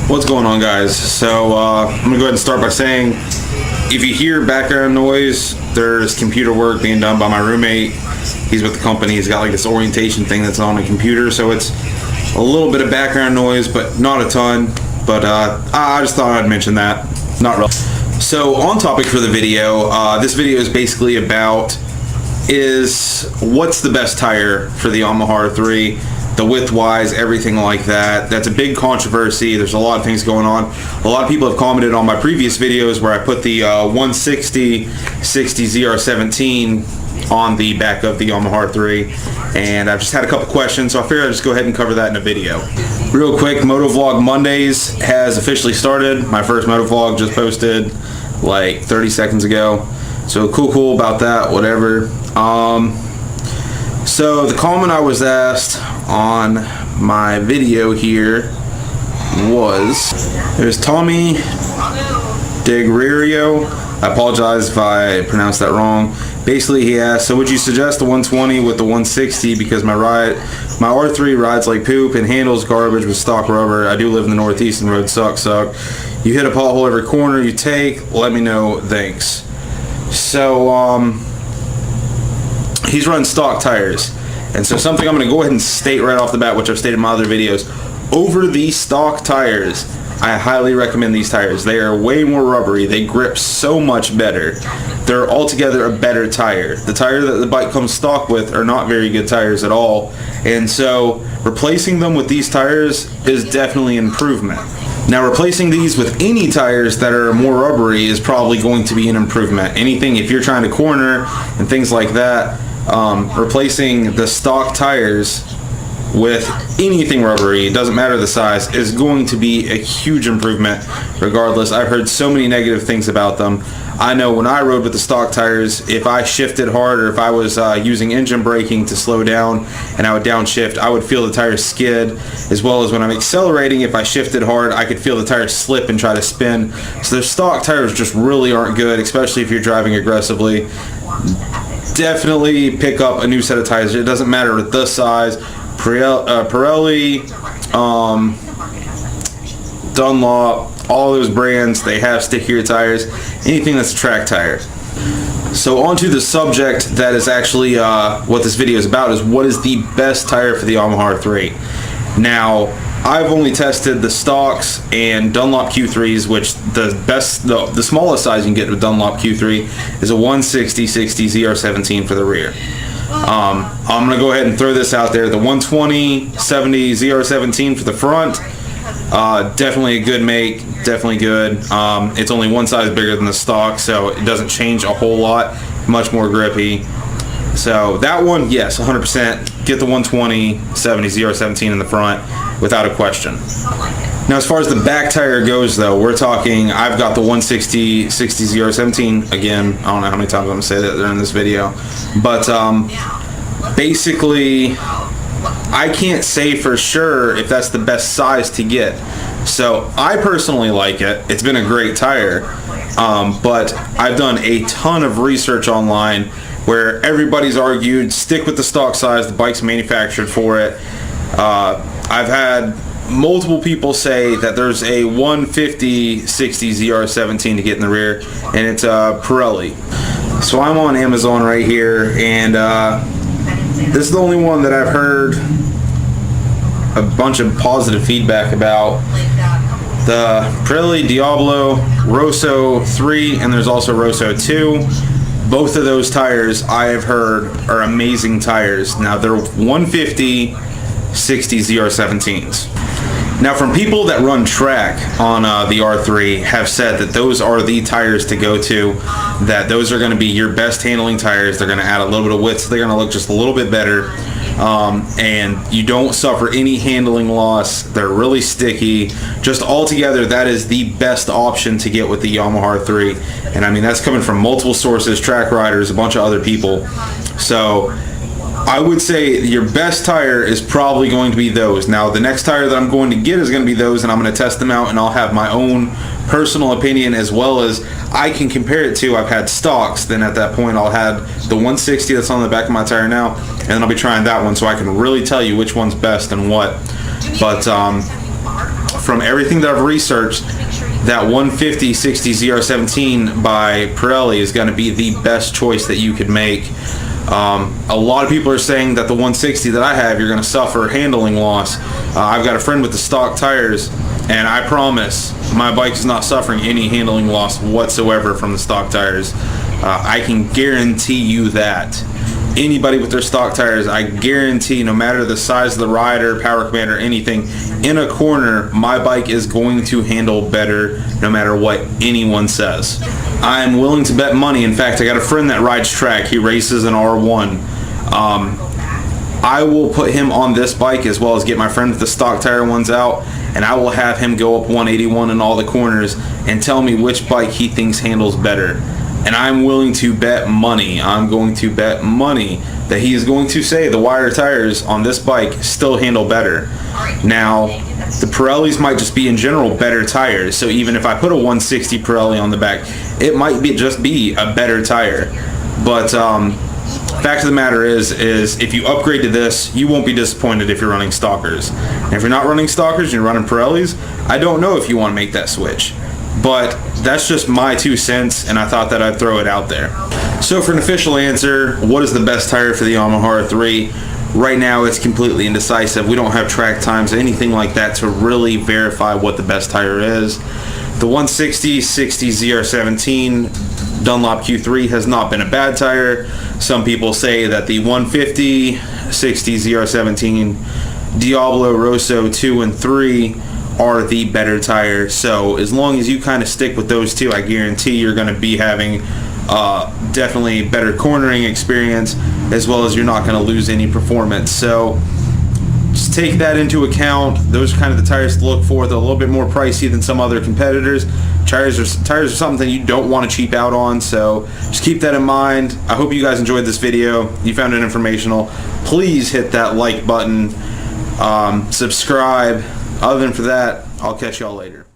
What's going on, guys? So I'm gonna go ahead and start by saying, if you hear background noise, there's computer work being done by my roommate. He's with the company. He's got like this orientation thing that's on a computer, so it's a little bit of background noise, but not a ton. But I just thought I'd mention that. Not really. So on topic for the video, this video is basically about what's the best tire for the Yamaha R3. The width-wise, everything like that. That's a big controversy. There's a lot of things going on. A lot of people have commented on my previous videos where I put the 160 ZR17 on the back of the Yamaha R3, and I've just had a couple questions, so I figured I'd just go ahead and cover that in a video. Real quick, Moto Vlog Mondays has officially started. My first Moto Vlog just posted like 30 seconds ago. So cool about that, whatever. So the comment I was asked on my video here was, there's Tommy Degrerio. I apologize if I pronounced that wrong. Basically, he asked, so would you suggest the 120 with the 160 because my R3 rides like poop and handles garbage with stock rubber. I do live in the Northeast and roads suck. You hit a pothole every corner you take. Let me know, thanks. So he's running stock tires, and so something I'm going to go ahead and state right off the bat, which I've stated in my other videos, over these stock tires, I highly recommend these tires. They are way more rubbery. They grip so much better. They're altogether a better tire. The tire that the bike comes stock with are not very good tires at all, and so replacing them with these tires is definitely an improvement. Now, replacing these with any tires that are more rubbery is probably going to be an improvement. Anything, if you're trying to corner and things like that, replacing the stock tires with anything rubbery, it doesn't matter the size, is going to be a huge improvement regardless. I've heard so many negative things about them. I know when I rode with the stock tires, if I shifted hard or if I was using engine braking to slow down and I would downshift, I would feel the tires skid, as well as when I'm accelerating, if I shifted hard, I could feel the tires slip and try to spin. So the stock tires just really aren't good, especially if you're driving aggressively. Definitely pick up a new set of tires. It doesn't matter the size. Pirelli, Dunlop, all those brands, they have stickier tires. Anything that's a track tire. So on to the subject that is actually what this video is about, is what is the best tire for the Yamaha R3. Now, I've only tested the stocks and Dunlop Q3s, which the smallest size you can get with Dunlop Q3 is a 160 ZR17 for the rear. I'm going to go ahead and throw this out there. The 120 70 ZR17 for the front, definitely a good make, definitely good. It's only one size bigger than the stock, so it doesn't change a whole lot, much more grippy. So that one, yes, 100%. Get the 120 70 ZR17 in the front without a question. Now, as far as the back tire goes, though, we're talking, I've got the 160 ZR17. Again, I don't know how many times I'm going to say that during this video. But basically, I can't say for sure if that's the best size to get. So I personally like it. It's been a great tire. But I've done a ton of research online where everybody's argued, stick with the stock size, the bike's manufactured for it. I've had multiple people say that there's a 150 60 ZR17 to get in the rear, and it's Pirelli. So I'm on Amazon right here, and this is the only one that I've heard a bunch of positive feedback about. The Pirelli Diablo Rosso 3, and there's also Rosso 2. Both of those tires I have heard are amazing tires. Now, they're 150 60 ZR17s. Now, from people that run track on the R3 have said that those are the tires to go to, that those are going to be your best handling tires. They're going to add a little bit of width, so they're going to look just a little bit better, and you don't suffer any handling loss. They're really sticky. Just altogether, that is the best option to get with the Yamaha R3, and I mean, that's coming from multiple sources, track riders, a bunch of other people. So I would say your best tire is probably going to be those. Now, the next tire that I'm going to get is going to be those, and I'm going to test them out, and I'll have my own personal opinion, as well as I can compare it to, I've had stocks, then at that point I'll have the 160 that's on the back of my tire now, and then I'll be trying that one, so I can really tell you which one's best and what. But from everything that I've researched, that 150 60 ZR17 by Pirelli is going to be the best choice that you could make. A lot of people are saying that the 160 that I have, you're going to suffer handling loss. I've got a friend with the stock tires, and I promise my bike is not suffering any handling loss whatsoever from the stock tires. I can guarantee you that. Anybody with their stock tires, I guarantee, no matter the size of the rider, power command, or anything, in a corner, my bike is going to handle better no matter what anyone says. I'm willing to bet money. In fact, I got a friend that rides track. He races an R1. I will put him on this bike as well as get my friend with the stock tire ones out, and I will have him go up 181 in all the corners and tell me which bike he thinks handles better. And I'm willing to bet money. I'm going to bet money that he is going to say the wire tires on this bike still handle better. Now, the Pirellis might just be in general better tires. So even if I put a 160 Pirelli on the back, it might just be a better tire. But fact of the matter is if you upgrade to this, you won't be disappointed if you're running stockers. And if you're not running stockers and you're running Pirellis, I don't know if you want to make that switch. But that's just my 2 cents, and I thought that I'd throw it out there. So for an official answer, what is the best tire for the Yamaha R3? Right now it's completely indecisive. We don't have track times, anything like that to really verify what the best tire is. The 160 60 ZR17 Dunlop Q3 has not been a bad tire. Some people say that the 150 60 ZR17 Diablo Rosso 2 and 3 are the better tire. So as long as you kind of stick with those two, I guarantee you're going to be having definitely better cornering experience, as well as you're not going to lose any performance. So just take that into account. Those are kind of the tires to look for. They're a little bit more pricey than some other competitors. Tires are something you don't want to cheap out on, so just keep that in mind. I hope you guys enjoyed this video. You found it informational. Please hit that like button, subscribe. Other than for that, I'll catch y'all later.